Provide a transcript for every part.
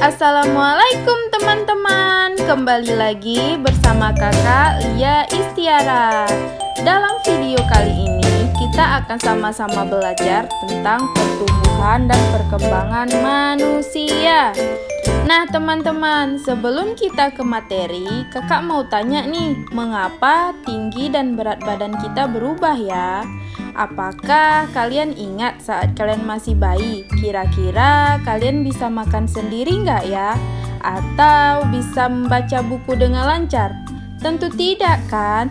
Assalamualaikum teman-teman. Kembali lagi bersama kakak Lia Istiara. Dalam video kali ini kita akan sama-sama belajar tentang pertumbuhan dan perkembangan manusia. Nah teman-teman, sebelum kita ke materi, kakak mau tanya nih, mengapa tinggi dan berat badan kita berubah ya? Apakah kalian ingat saat kalian masih bayi, kira-kira kalian bisa makan sendiri nggak ya? Atau bisa membaca buku dengan lancar? Tentu tidak kan?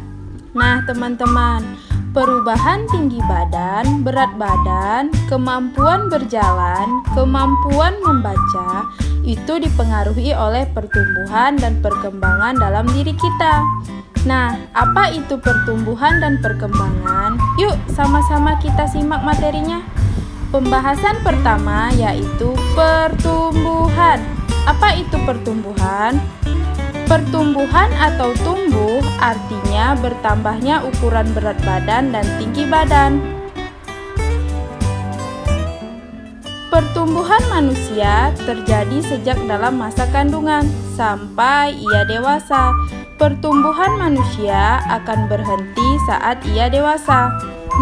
Nah teman-teman, perubahan tinggi badan, berat badan, kemampuan berjalan, kemampuan membaca, itu dipengaruhi oleh pertumbuhan dan perkembangan dalam diri kita. Nah, apa itu pertumbuhan dan perkembangan? Yuk, sama-sama kita simak materinya. Pembahasan pertama yaitu pertumbuhan. Apa itu pertumbuhan? Pertumbuhan atau tumbuh artinya bertambahnya ukuran berat badan dan tinggi badan. Pertumbuhan manusia terjadi sejak dalam masa kandungan sampai ia dewasa. Pertumbuhan manusia akan berhenti saat ia dewasa.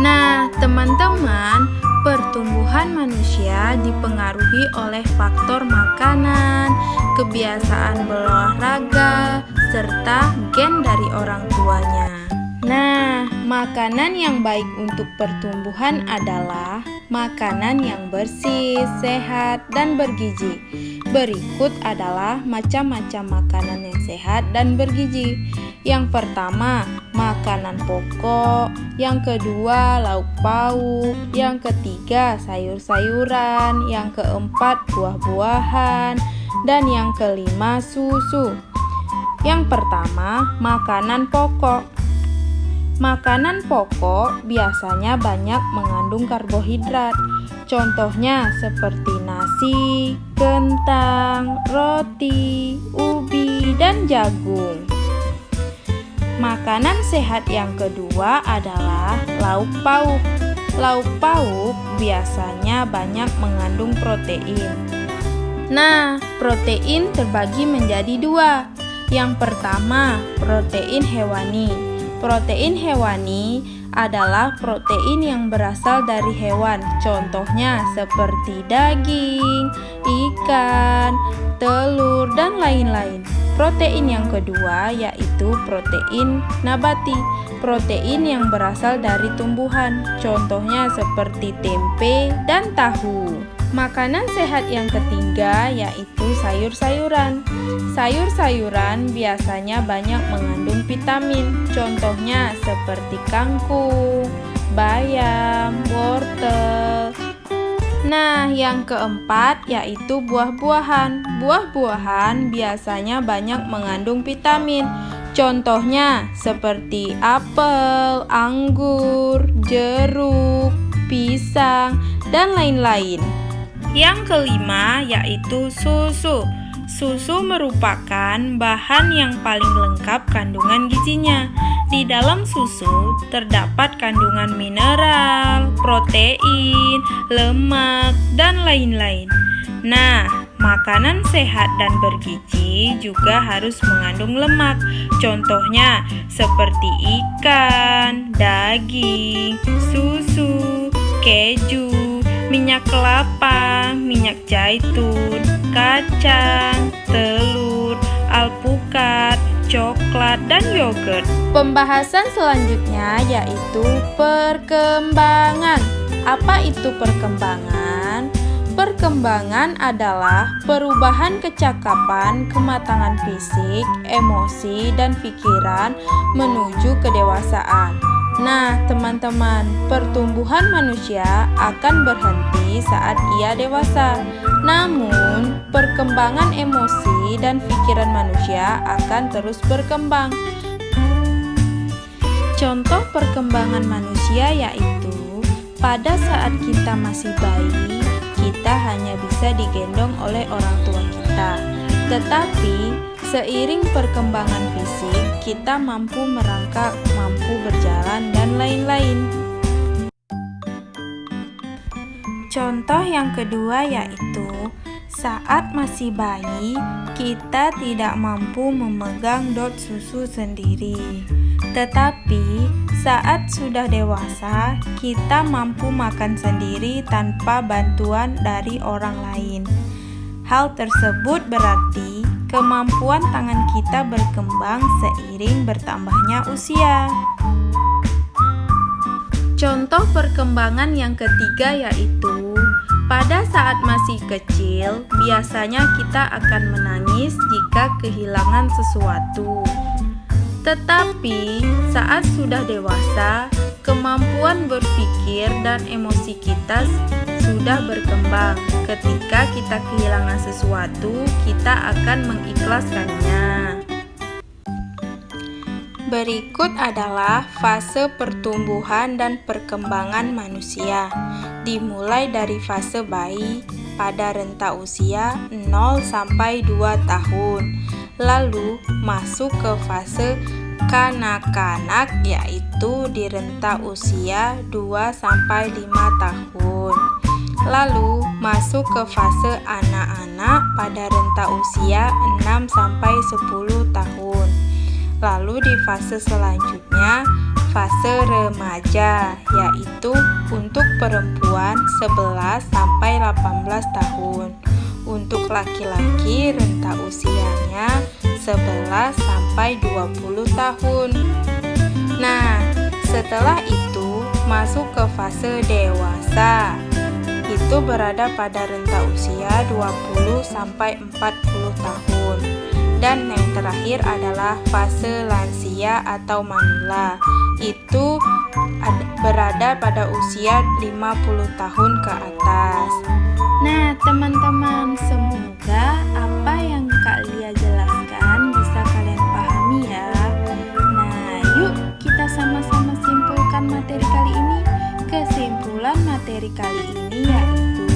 Nah, teman-teman, pertumbuhan manusia dipengaruhi oleh faktor makanan, kebiasaan berolahraga, serta gen dari orang tuanya. Nah, makanan yang baik untuk pertumbuhan adalah makanan yang bersih, sehat, dan bergizi. Berikut adalah macam-macam makanan yang sehat dan bergizi. Yang pertama, makanan pokok. Yang kedua, lauk pauk. Yang ketiga, sayur-sayuran. Yang keempat, buah-buahan. Dan yang kelima, susu. Yang pertama, makanan pokok. Makanan pokok biasanya banyak mengandung karbohidrat. Contohnya seperti nasi, kentang, roti, ubi, dan jagung. Makanan sehat yang kedua adalah lauk pauk. Lauk pauk biasanya banyak mengandung protein. Nah, protein terbagi menjadi dua. Yang pertama, protein hewani. Protein hewani adalah protein yang berasal dari hewan, contohnya seperti daging, ikan, telur, dan lain-lain. Protein yang kedua yaitu protein nabati, protein yang berasal dari tumbuhan, contohnya seperti tempe dan tahu. Makanan sehat yang ketiga yaitu sayur-sayuran. Sayur-sayuran biasanya banyak mengandung vitamin, contohnya seperti kangkung, bayam, wortel. Nah, yang keempat yaitu buah-buahan. Buah-buahan biasanya banyak mengandung vitamin, contohnya seperti apel, anggur, jeruk, pisang, dan lain-lain. Yang kelima yaitu susu. Susu merupakan bahan yang paling lengkap kandungan gizinya. Di dalam susu terdapat kandungan mineral, protein, lemak, dan lain-lain. Nah, makanan sehat dan bergizi juga harus mengandung lemak. Contohnya seperti ikan, daging, susu, keju, minyak kelapa, minyak zaitun, kacang, telur, alpukat, coklat, dan yogurt. Pembahasan selanjutnya yaitu perkembangan. Apa itu perkembangan? Perkembangan adalah perubahan kecakapan, kematangan fisik, emosi, dan pikiran menuju kedewasaan. Nah, teman-teman, pertumbuhan manusia akan berhenti saat ia dewasa. Namun, perkembangan emosi dan pikiran manusia akan terus berkembang. Contoh perkembangan manusia yaitu pada saat kita masih bayi, kita hanya bisa digendong oleh orang tua kita. Tetapi, seiring perkembangan fisik, kita mampu merangkak, mampu berjalan, dan lain-lain. Contoh yang kedua yaitu Saat masih bayi, kita tidak mampu memegang dot susu sendiri. Tetapi saat sudah dewasa, kita mampu makan sendiri tanpa bantuan dari orang lain. Hal tersebut berarti kemampuan tangan kita berkembang seiring bertambahnya usia. Contoh perkembangan yang ketiga yaitu pada saat masih kecil, biasanya kita akan menangis jika kehilangan sesuatu. Tetapi saat sudah dewasa, kemampuan berpikir dan emosi kita sudah berkembang. Ketika kita kehilangan sesuatu, kita akan mengikhlaskannya. Berikut adalah fase pertumbuhan dan perkembangan manusia. Dimulai dari fase bayi pada rentang usia 0 sampai 2 tahun. Lalu masuk ke fase kanak-kanak yaitu di rentang usia 2 sampai 5 tahun. Lalu masuk ke fase anak-anak pada rentang usia 6 sampai 10 tahun. Lalu di fase selanjutnya, fase remaja, yaitu untuk perempuan 11 sampai 18 tahun. Untuk laki-laki rentang usianya 11 sampai 20 tahun. Nah, setelah itu masuk ke fase dewasa. Itu berada pada rentang usia 20 sampai 40 tahun. Dan yang terakhir adalah fase lansia atau manula. Itu berada pada usia 50 tahun ke atas. Nah, teman-teman, semoga apa yang Kak Lia jelaskan bisa kalian pahami ya. Nah, yuk kita sama-sama simpulkan materi kali ini. Kesimpulan materi kali ini yaitu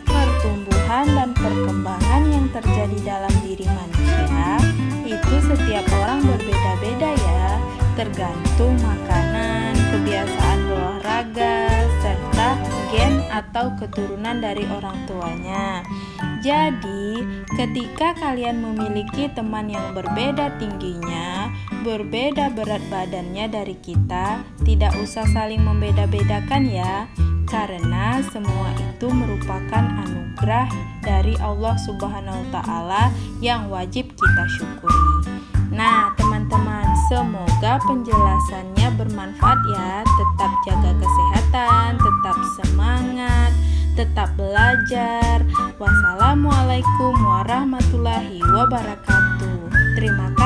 pertumbuhan dan perkembangan yang terjadi dalam diri manusia itu setiap orang berbeda-beda ya, tergantung makanan, kebiasaan berolahraga, serta gen atau keturunan dari orang tuanya. Jadi, ketika kalian memiliki teman yang berbeda tingginya, berbeda berat badannya dari kita, tidak usah saling membeda-bedakan ya. Karena semua itu merupakan anugerah dari Allah Subhanahu wa Ta'ala yang wajib kita syukuri. Nah, teman-teman, semoga penjelasannya bermanfaat ya. Tetap jaga kesehatan, tetap semangat, tetap belajar. Wassalamualaikum warahmatullahi wabarakatuh. Terima kasih.